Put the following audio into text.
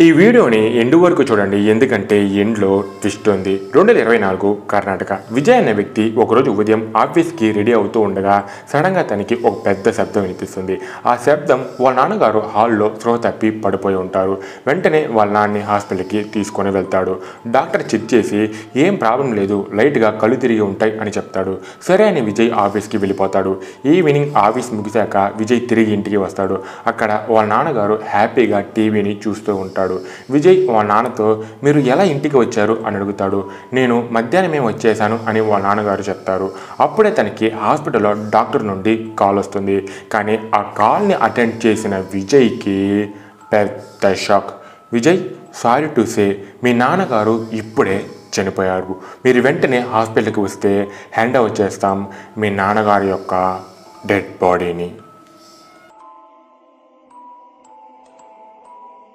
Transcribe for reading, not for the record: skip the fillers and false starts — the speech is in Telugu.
ఈ వీడియోని ఎండు వరకు చూడండి, ఎందుకంటే ఎండ్లో ట్విస్ట్ ఉంది. 2024 కర్ణాటక. విజయ్ అనే వ్యక్తి ఒకరోజు ఉదయం ఆఫీస్కి రెడీ అవుతూ ఉండగా సడన్గా తనకి ఒక పెద్ద శబ్దం వినిపిస్తుంది. ఆ శబ్దం వాళ్ళ నాన్నగారు హాల్లో స్పృహ తప్పి పడిపోయి ఉంటారు. వెంటనే వాళ్ళ నాన్నని హాస్పిటల్కి తీసుకొని వెళ్తాడు. డాక్టర్ చెక్ చేసి ఏం ప్రాబ్లం లేదు, లైట్గా కళ్ళు తిరిగి ఉంటాయి అని చెప్తాడు. సరే అని విజయ్ ఆఫీస్కి వెళ్ళిపోతాడు. ఈవినింగ్ ఆఫీస్ ముగిశాక విజయ్ తిరిగి ఇంటికి వస్తాడు. అక్కడ వాళ్ళ నాన్నగారు హ్యాపీగా టీవీని చూస్తూ ఉంటాడు. విజయ్ వాళ్ళ నాన్నతో మీరు ఎలా ఇంటికి వచ్చారు అని అడుగుతాడు. నేను మధ్యాహ్నమే వచ్చేసాను అని వాళ్ళ నాన్నగారు చెప్తారు. అప్పుడే తనకి హాస్పిటల్లో డాక్టర్ నుండి కాల్ వస్తుంది. కానీ ఆ కాల్ని అటెండ్ చేసిన విజయ్కి పెద్ద shock. Vijay, sorry to say, మీ నాన్నగారు ఇప్పుడే చనిపోయారు. మీరు వెంటనే హాస్పిటల్కి వస్తే హ్యాండ్ ఓవర్ చేస్తాం మీ నాన్నగారి యొక్క డెడ్ బాడీని.